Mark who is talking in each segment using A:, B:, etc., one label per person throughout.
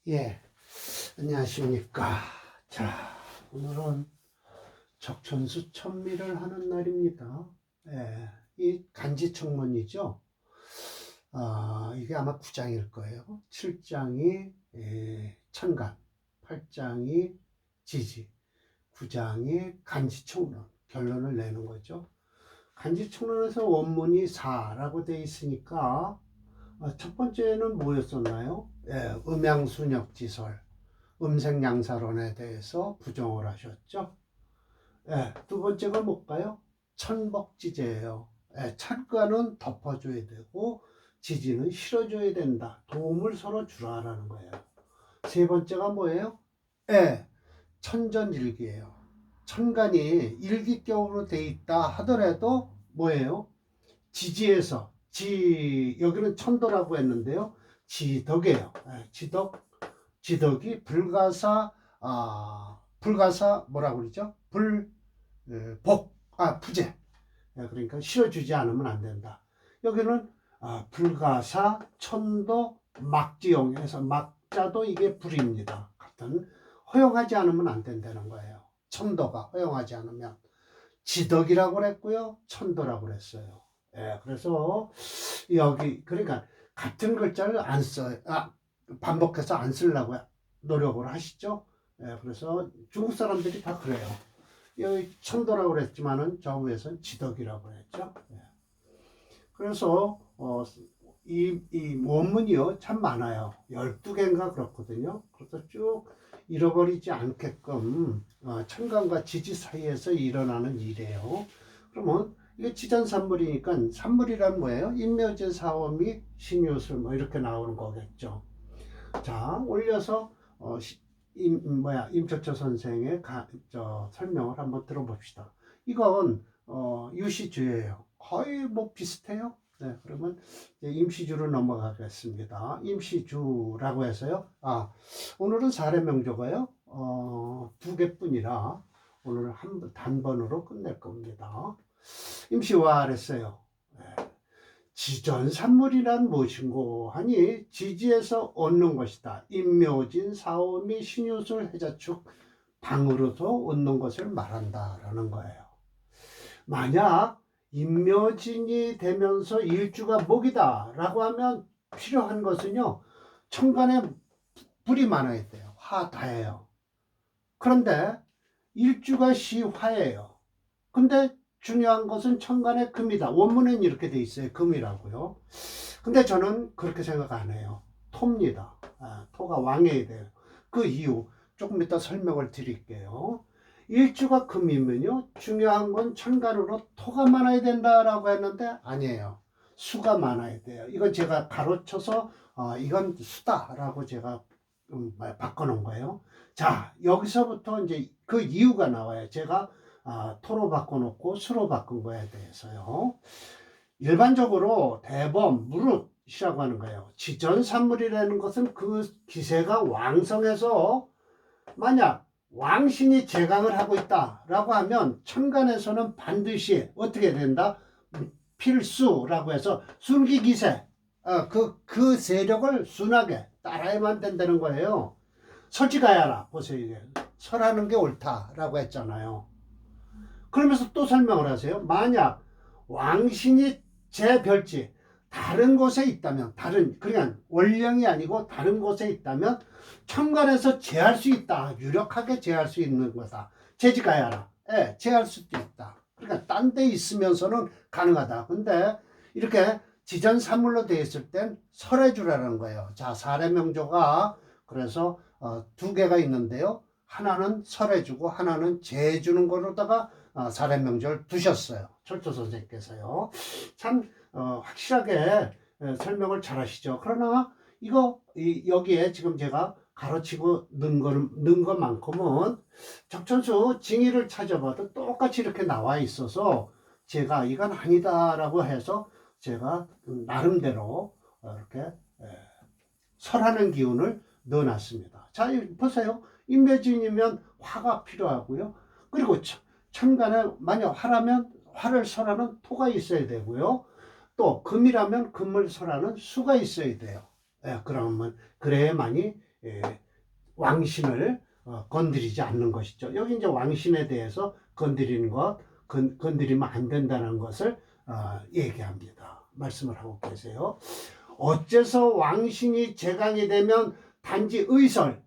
A: 예, 안녕하십니까. 자, 오늘은 적천수 천미를 하는 날입니다. 예, 이 간지청문이죠. 이게 아마 9장일 거예요. 7장이 천간, 8장이 지지, 9장이 간지청론, 결론을 내는 거죠. 간지청론에서 원문이 4라고 되어 있으니까 첫 번째는 뭐였었나요? 음양순역지설, 음색양사론에 대해서 부정을 하셨죠. 두 번째가 뭘까요? 천복지제예요. 천가는 덮어줘야 되고 지지는 실어줘야 된다. 도움을 서로 주라라는 거예요. 세 번째가 뭐예요? 천전일기예요. 천간이 일기격으로 돼 있다 하더라도 뭐예요? 지지에서 여기는 천도라고 했는데요. 지덕이에요. 지덕이 불가사 뭐라고 그러죠? 부재. 그러니까 실어주지 않으면 안 된다. 여기는 불가사, 천도, 막지용에서 막자도 이게 불입니다. 같은 허용하지 않으면 안 된다는 거예요. 천도가 허용하지 않으면 지덕이라고 그랬고요, 천도라고 그랬어요. 그래서 여기 그러니까 같은 글자를 안 써요. 반복해서 안 쓰려고 노력을 하시죠. 그래서 중국 사람들이 다 그래요. 여기 천도라고 그랬지만은 저 위에서는 지덕이라고 했죠. 그래서 이 원문이요 참 많아요. 12개인가 그렇거든요. 그래서 쭉 잃어버리지 않게끔 천간과 지지 사이에서 일어나는 일이에요. 그러면 이게 지전산물이니까 산물이란 뭐예요? 인묘진 사오미 신유술 뭐 이렇게 나오는 거겠죠. 자, 올려서 임철철 선생의 설명을 한번 들어봅시다. 이건 유시주예요. 거의 뭐 비슷해요. 네, 그러면 임시주로 넘어가겠습니다. 임시주라고 해서요. 오늘은 사례명조가요. 두 개뿐이라 오늘 단번으로 끝낼 겁니다. 임시와 그랬어요. 지전산물이란 무엇인고 하니 지지에서 얻는 것이다. 인묘진, 사오미, 신유술, 해자축, 방으로서 얻는 것을 말한다라는 거예요. 만약 인묘진이 되면서 일주가 목이다 라고 하면 필요한 것은요, 천간에 불이 많아야 돼요. 화다예요. 그런데 일주가 시화예요. 근데 중요한 것은 천간의 금이다. 원문에는 이렇게 돼 있어요. 금이라고요. 근데 저는 그렇게 생각 안 해요. 토입니다. 토가 왕해야 돼요. 그 이유 조금 이따 설명을 드릴게요. 일주가 금이면요, 중요한 건 천간으로 토가 많아야 된다라고 했는데 아니에요. 수가 많아야 돼요. 이건 제가 가로쳐서 이건 수다라고 제가 바꿔놓은 거예요. 자, 여기서부터 이제 그 이유가 나와요. 제가 토로 바꿔놓고 수로 바꾼 거에 대해서요. 일반적으로 대범, 무릇이라고 하는 거예요. 지전산물이라는 것은 그 기세가 왕성해서 만약 왕신이 제강을 하고 있다라고 하면 천간에서는 반드시 어떻게 된다? 필수라고 해서 순기기세, 그 세력을 순하게 따라야만 된다는 거예요. 솔직하야라. 보세요. 이게 설하는 게 옳다라고 했잖아요. 그러면서 또 설명을 하세요. 만약 왕신이 제 별지 다른 곳에 있다면, 그러니까 원령이 아니고 다른 곳에 있다면 천간에서 제할 수 있다. 유력하게 제할 수 있는 거다. 재직하여라. 제할 수도 있다. 그러니까 딴 데 있으면서는 가능하다. 근데 이렇게 지전산물로 되어 있을 땐 설해주라는 거예요. 자, 사례명조가 그래서 두 개가 있는데요. 하나는 설해주고 하나는 재해주는 거로다가 사례명절 두셨어요. 철도 선생님께서요. 참 확실하게 설명을 잘 하시죠. 그러나 여기에 지금 제가 가로치고 넣은 것만큼은 적천수 징의를 찾아봐도 똑같이 이렇게 나와 있어서 제가 이건 아니다라고 해서 제가 나름대로 이렇게 설하는 기운을 넣어놨습니다. 자, 보세요. 인묘진이면 화가 필요하고요. 그리고 천간에 만약 화라면 화를 설하는 토가 있어야 되고요. 또 금이라면 금을 설하는 수가 있어야 돼요. 그러면 그래야만이 왕신을 건드리지 않는 것이죠. 여기 이제 왕신에 대해서 건드리는 것, 건드리면 안 된다는 것을 얘기합니다. 말씀을 하고 계세요. 어째서 왕신이 제강이 되면 단지 의설,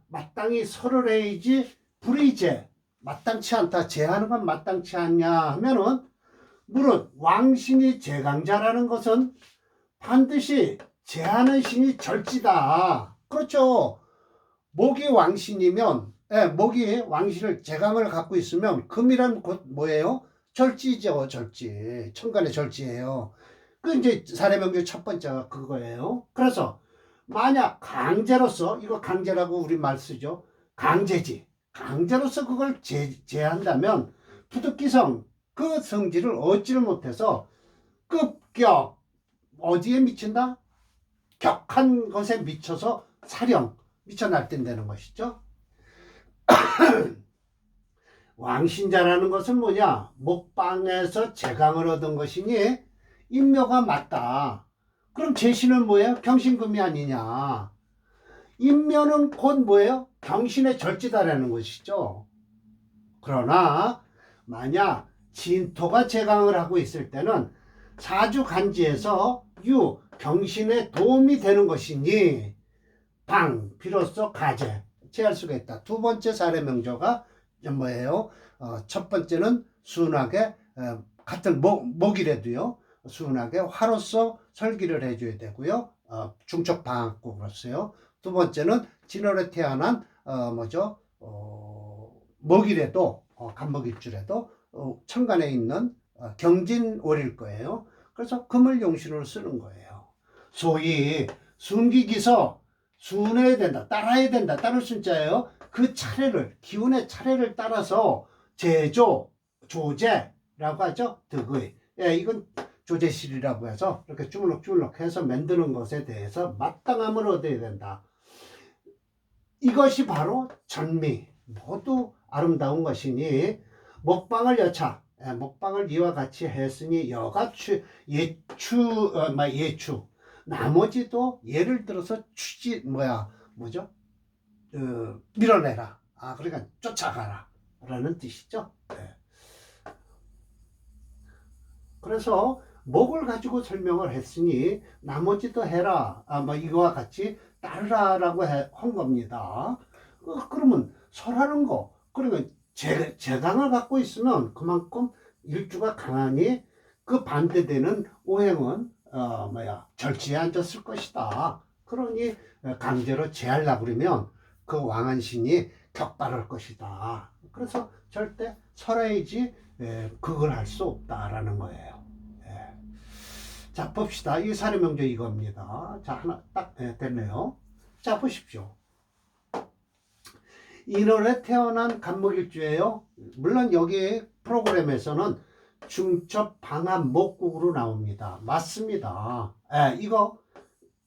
A: 마땅히 설을 해야지 불의제, 마땅치 않다, 제하는 건 마땅치 않냐 하면은, 무릇 왕신이 제강자라는 것은 반드시 제하는 신이 절지다. 그렇죠. 목이 왕신이면, 목이 왕신을 제강을 갖고 있으면 금이란 곧 뭐예요? 절지죠, 절지. 천간의 절지예요. 그 이제 사례명제 첫 번째가 그거예요. 그래서 만약 강제로서, 이거 강제라고 우리 말 쓰죠. 강제지. 강제로서 그걸 제한다면 부득기성 그 성질을 얻지를 못해서 급격 어디에 미친다? 격한 것에 미쳐서 사령 미쳐 날뛴다는 것이죠. 왕신자라는 것은 뭐냐? 목방에서 제강을 얻은 것이니 인묘가 맞다. 그럼 제신은 뭐예요? 경신금이 아니냐? 인묘는 곧 뭐예요? 경신의 절지다라는 것이죠. 그러나 만약 진토가 제강을 하고 있을 때는 사주간지에서 경신에 도움이 되는 것이니 비로소 가제 제할 수가 있다. 두 번째 사례명조가 뭐예요? 첫 번째는 순하게 같은 목이라도요. 순하게 화로서 설기를 해줘야 되고요. 중척 방학국으로서요. 두 번째는 진월에 태어난 먹이라도 간목일주라도 천간에 있는 경진월일 거예요. 그래서 금을 용신으로 쓰는 거예요. 소위 순기기서 순해야 된다, 따라야 된다, 따를 순자예요. 그 차례를, 기운의 차례를 따라서 제조, 조제라고 하죠. 득의. 이건 조제실이라고 해서 이렇게 주물럭주물럭 해서 만드는 것에 대해서 마땅함을 얻어야 된다. 이것이 바로 전미, 모두 아름다운 것이니 목방을 여차, 목방을 이와 같이 했으니 여가 예추 나머지도 예를 들어서 밀어내라. 그러니까 쫓아가라 라는 뜻이죠. 그래서 목을 가지고 설명을 했으니 나머지도 해라. 이거와 같이 따르라 라고 한 겁니다. 그러면 설하는 거, 그러면 제강을 갖고 있으면 그만큼 일주가 강하니 그 반대되는 오행은 절지에 앉았을 것이다. 그러니 강제로 제하려고 그러면 그 왕한신이 격발할 것이다. 그래서 절대 설해야지 그걸 할 수 없다라는 거예요. 자, 봅시다. 이 사례명제 이겁니다. 자, 하나 딱 됐네요. 자, 보십시오. 인월에 태어난 간목일주예요. 물론 여기 프로그램에서는 중첩 방합 목국으로 나옵니다. 맞습니다. 이거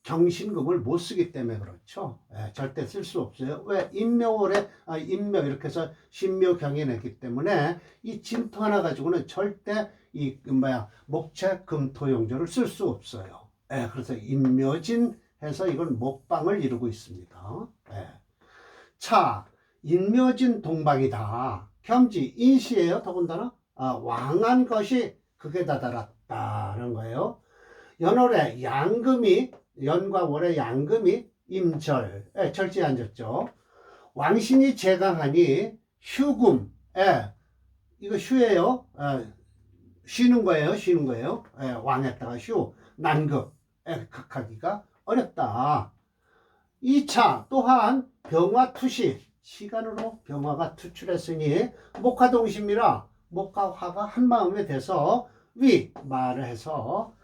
A: 경신금을 못 쓰기 때문에 그렇죠. 절대 쓸 수 없어요. 왜? 인묘월에 인묘 이렇게 해서 신묘 경이냈기 때문에 이 진토 하나 가지고는 절대 목체 금토용조를 쓸 수 없어요. 그래서 인묘진 해서 이건 목방을 이루고 있습니다. 차, 인묘진 동방이다. 겸지 인시예요. 더군다나 왕한 것이 극에 다다랐다는 거예요. 연월에 양금이, 연과 월에 양금이 임절, 절지에 앉았죠. 왕신이 제강하니 휴금, 이거 휴예요. 쉬는 거예요. 왕했다가 난급, 극하기가 어렵다. 2차 또한 병화투시, 시간으로 병화가 투출했으니 목화동심이라 목화화가 한마음에 돼서 말을 해서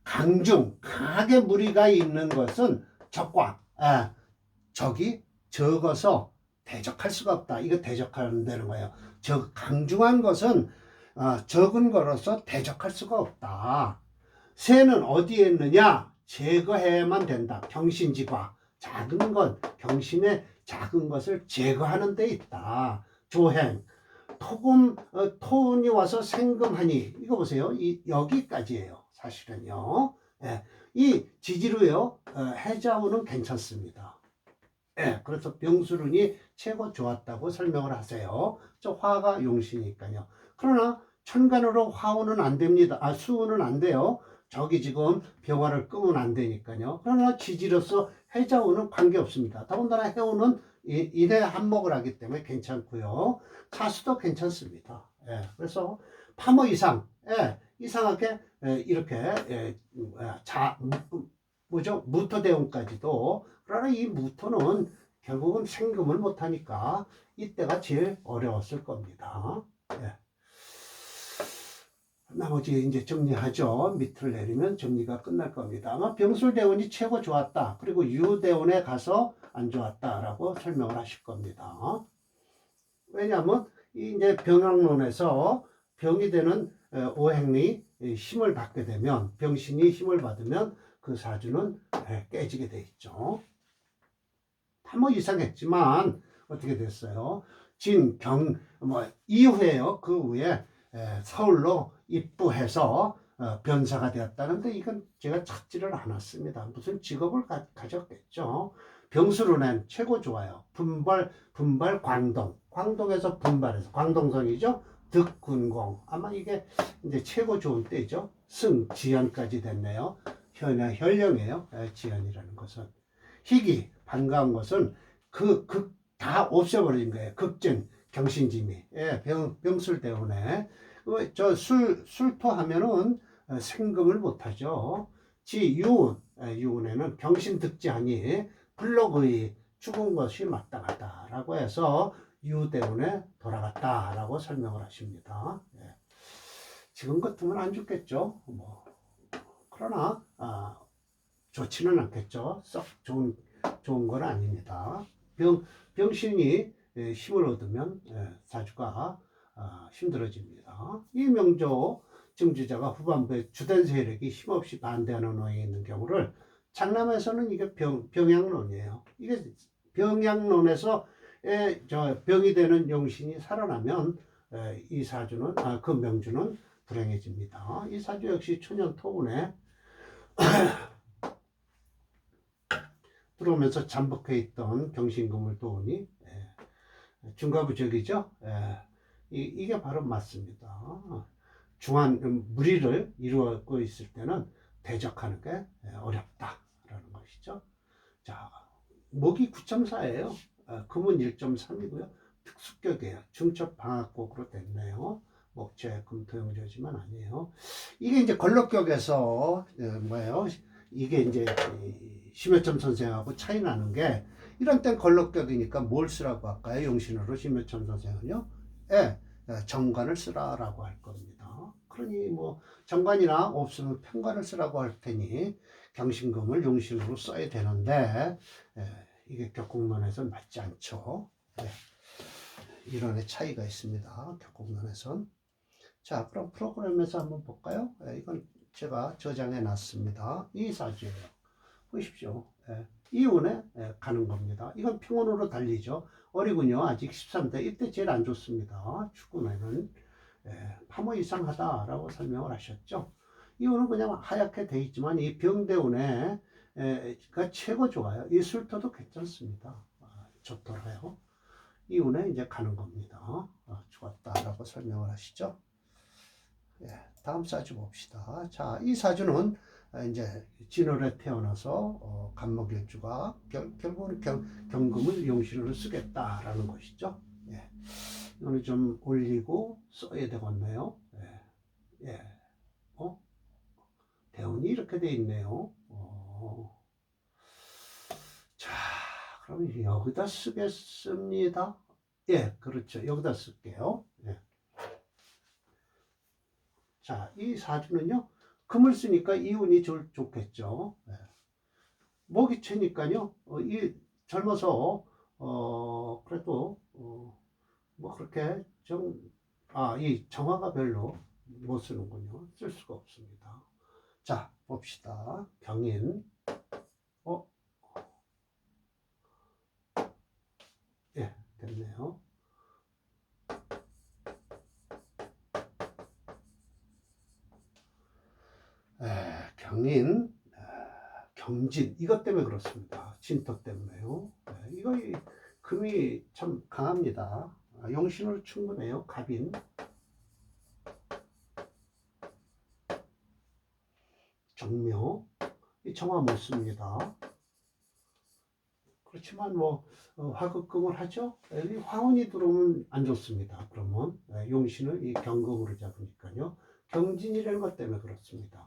A: 강중, 강하게 무리가 있는 것은 적과, 적이 적어서 대적할 수가 없다. 이거 대적한다는 거예요. 강중한 것은 적은 거로서 대적할 수가 없다. 새는 어디에 있느냐? 제거해야만 된다. 경신지과, 작은 것, 경신의 작은 것을 제거하는 데 있다. 조행, 토운이 와서 생금하니, 이거 보세요. 여기까지예요. 사실은요. 이 지지로요. 해자운은 괜찮습니다. 그래서 병술운이 최고 좋았다고 설명을 하세요. 저 화가 용신이니까요. 그러나 천간으로 화운은 안 됩니다. 수운은 안 돼요. 저기 지금 병화를 끄면 안 되니까요. 그러나 지지로서 해자운은 관계없습니다. 더군다나 해운은 인해 한목을 하기 때문에 괜찮고요. 사수도 괜찮습니다. 예, 그래서 파모 이상, 예, 이상하게 이렇게 뭐죠? 무토대운까지도. 그러나 이 무토는 결국은 생금을 못하니까 이때가 제일 어려웠을 겁니다. 예. 나머지 이제 정리하죠. 밑을 내리면 정리가 끝날 겁니다. 아마 병술대운이 최고 좋았다. 그리고 유대운에 가서 안 좋았다라고 설명을 하실 겁니다. 왜냐하면 이제 병학론에서 병이 되는 오행리 힘을 받게 되면, 병신이 힘을 받으면 그 사주는 깨지게 돼 있죠. 뭐 이상했지만 어떻게 됐어요? 진, 경, 이후에요. 그 후에 서울로 입부해서 변사가 되었다는데 이건 제가 찾지를 않았습니다. 무슨 직업을 가졌겠죠. 병수로는 최고 좋아요. 분발 광동. 광동에서 분발해서 광동성이죠. 득군공. 아마 이게 이제 최고 좋은 때죠. 승, 지연까지 됐네요. 현령이에요. 지연이라는 것은. 희귀, 반가운 것은 다 없애버린 거예요. 극진, 경신짐이. 예, 병술 때문에. 술토 하면은 생금을 못하죠. 유운에는 경신득지하니 불록의 죽은 것이 마땅하다라고 해서 유대운에 돌아갔다라고 설명을 하십니다. 예. 지금 같으면 안 죽겠죠. 그러나 좋지는 않겠죠. 썩 좋은 건 아닙니다. 병신이 힘을 얻으면 사주가 힘들어집니다. 이 명조 정주자가 후반부에 주된 세력이 힘없이 반대하는 오행이 있는 경우를 장남에서는 이게 병양론이에요. 이게 병양론에서 병이 되는 용신이 살아나면 이 사주는 그 명주는 불행해집니다. 이 사주 역시 초년토운에 들어오면서 잠복해 있던 경신금을 도우니 중과부적이죠. 이게 바로 맞습니다. 중한 무리를 이루고 있을 때는 대적하는 게 어렵다라는 것이죠. 자, 목이 9.4예요. 금은 1.3이고요. 특수격이에요. 중첩 방학곡으로 됐네요. 목재 금토용조지만 아니에요. 이게 이제 걸럭격에서 뭐예요? 이게 이제 심여점 선생하고 차이 나는 게, 이런 땐 걸럭격이니까 뭘 쓰라고 할까요? 용신으로 심여점 선생은요? 정관을 쓰라라고 할 겁니다. 그러니 정관이나 없으면 편관을 쓰라고 할 테니 경신금을 용신으로 써야 되는데 이게 격국론에서는 맞지 않죠. 이론의 차이가 있습니다. 격국론에선. 자, 그럼 프로그램에서 한번 볼까요? 이건 제가 저장해 놨습니다. 이 사주예요. 보십시오. 이운에 가는 겁니다. 이건 평온으로 달리죠. 어리군요. 아직 13대. 이때 제일 안 좋습니다. 축구는 파모 이상하다라고 설명을 하셨죠. 이운은 그냥 하얗게 돼 있지만 이 병대운에 가 최고 좋아요. 이 술토도 괜찮습니다. 좋더라요. 이운에 이제 가는 겁니다. 좋았다라고 설명을 하시죠. 다음 사주 봅시다. 자, 이 사주는 이제 진월에 태어나서 간목일주가 결국은 경금을 용신으로 쓰겠다라는 것이죠. 이거는 좀 올리고 써야 되겠네요. 대운이 이렇게 돼 있네요. 자, 그럼 여기다 쓰겠습니다. 그렇죠. 여기다 쓸게요. 자, 이 사주는요, 금을 쓰니까 이운이 좋겠죠. 목이 채니까요, 젊어서, 그래도, 그렇게 이 정화가 별로 못 쓰는군요. 쓸 수가 없습니다. 자, 봅시다. 경인. 됐네요. 경인, 경진, 이것 때문에 그렇습니다. 진토 때문에요. 이거 금이 참 강합니다. 용신으로 충분해요. 갑인. 정묘. 이 정화 못 씁니다. 그렇지만 뭐 화급금을 하죠. 여기 화운이 들어오면 안 좋습니다. 그러면 용신을 이 경금으로 잡으니까요. 경진이라는 것 때문에 그렇습니다.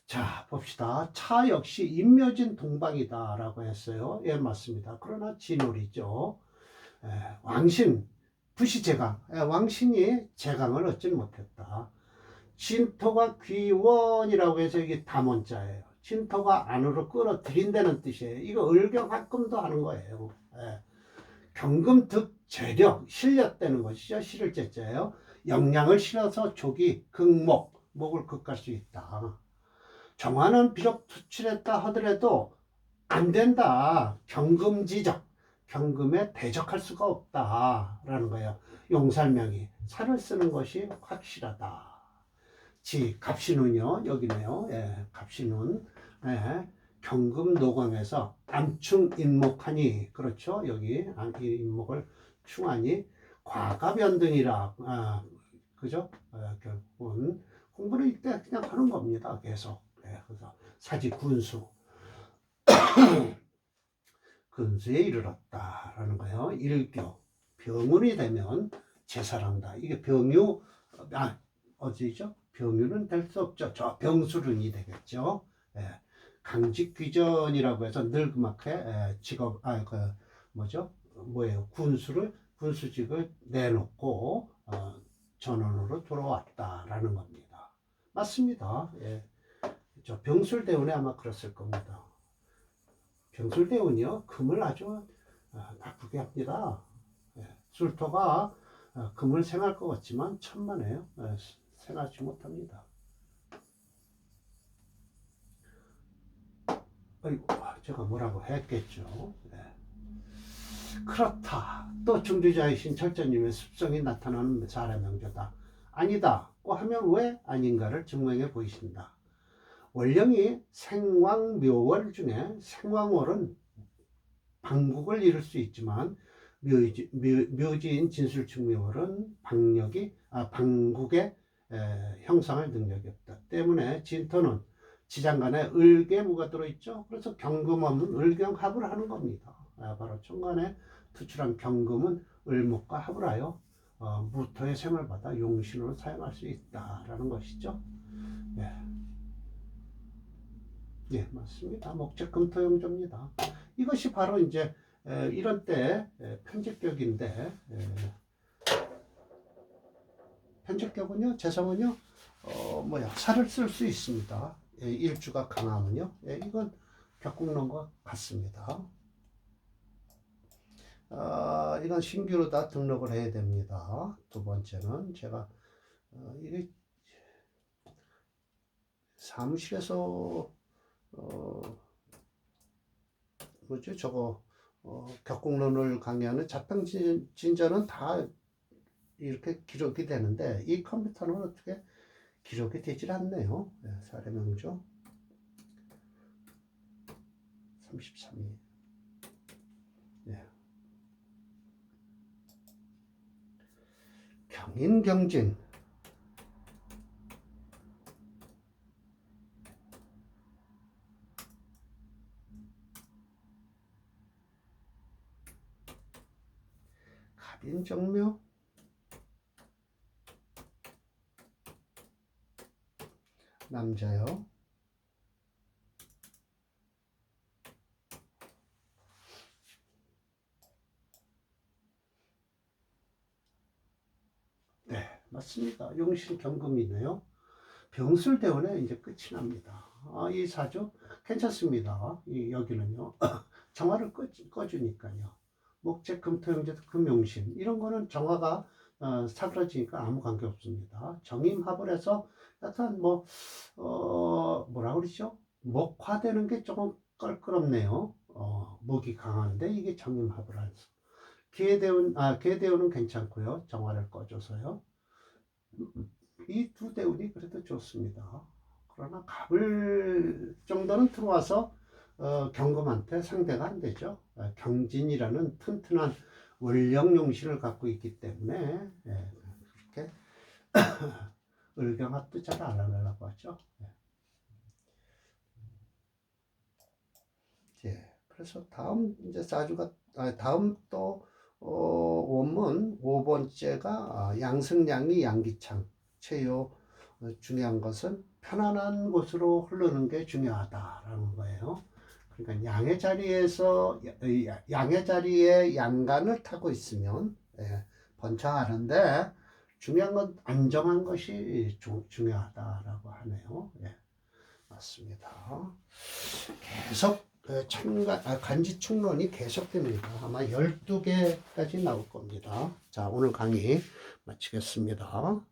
A: 자, 봅시다. 차 역시 인묘진 동방이다라고 했어요. 예, 맞습니다. 그러나 진월이죠. 왕신, 부시제강. 왕신이 제강을 얻지 못했다. 진토가 귀원이라고 해서 이게 담원자예요. 진토가 안으로 끌어들인다는 뜻이에요. 이거 을경합금도 하는 거예요. 경금 득 재력, 실렸다는 것이죠. 실을 제자예요. 영양을 실어서 조기, 극목, 목을 극할 수 있다. 정화는 비록 투출했다 하더라도 안 된다. 경금지적, 경금에 대적할 수가 없다라는 거예요. 용살명이 살을 쓰는 것이 확실하다. 갑신운요, 여기네요. 예, 갑신운. 예, 경금 노강에서 암충 인목하니, 그렇죠. 여기 인목을 충하니 과가변등이라, 그죠? 결국은 공부를 이때 그냥 하는 겁니다. 계속. 예, 그래서 사지 군수. 근수에 이르렀다라는 거예요. 일교. 병운이 되면 제살한다. 이게 병유, 어디죠? 병유는 될 수 없죠. 저 병수른이 되겠죠. 예. 강직귀전이라고 해서 늙음하게 직업, 군수직을 내놓고 전원으로 돌아왔다라는 겁니다. 맞습니다. 예. 저 병술대운에 아마 그랬을 겁니다. 병술대운이요, 금을 아주 나쁘게 합니다. 예. 술토가 금을 생할 것 같지만 천만에요. 생하지 못합니다. 아이고, 제가 뭐라고 했겠죠. 네. 그렇다. 또 중주자이신 철저님의 습성이 나타나는 사람의 명조다. 아니다. 하면 왜 아닌가를 증명해 보이신다. 원령이 생왕묘월 중에 생왕월은 방국을 이룰 수 있지만 묘지인 진술충묘월은 방국의 형상을 능력이 없다. 때문에 진토는 지장간에 을계무가 들어있죠. 그래서 경금하면 을경합을 하는 겁니다. 바로 천간에 투출한 경금은 을목과 합을 하여 무토의 셈을 받아 용신으로 사용할 수 있다라는 것이죠. 예. 예, 맞습니다. 목적금토용조입니다. 이것이 바로 이제 이런 때 편집격인데, 편집격은요, 재성은요, 살을 쓸 수 있습니다. 일주가 강하면요. 이건 격국론과 같습니다. 이건 신규로 다 등록을 해야 됩니다. 두 번째는 제가 이게 사무실에서 격국론을 강의하는 자평진전은 다 이렇게 기록이 되는데 이 컴퓨터는 어떻게 기록이 되질 않네요. 사례명조 33일. 경인경진. 갑인정묘. 남자요. 네, 맞습니다. 용신 경금이네요. 병술대원에 이제 끝이 납니다. 이 사주 괜찮습니다. 여기는요. 정화를 꺼주니까요. 목재, 금토형제, 금용신 이런 거는 정화가 사그러지니까 아무 관계 없습니다. 정임합을 해서 약간 뭐라 그러죠? 목화되는 게 조금 껄끄럽네요. 목이 강한데 이게 정임합을 해서 계대운은 괜찮고요. 정화를 꺼줘서요. 이 두 대운이 그래도 좋습니다. 그러나 갑을 정도는 들어와서 경금한테 상대가 안 되죠. 경진이라는 튼튼한 원령 용신을 갖고 있기 때문에 그렇게 을경합도 잘 안 하려고 하죠. 그래서 다음 이제 사주가 다음 또 원문 5번째가 양승양이 양기창 최요. 중요한 것은 편안한 곳으로 흐르는 게 중요하다라는 거예요. 그러니까 양의 자리에서 양의 자리에 양간을 타고 있으면 번창하는데 중요한 건 안정한 것이 중요하다라고 하네요. 맞습니다. 계속 간지충론이 계속됩니다. 아마 12개까지 나올 겁니다. 자, 오늘 강의 마치겠습니다.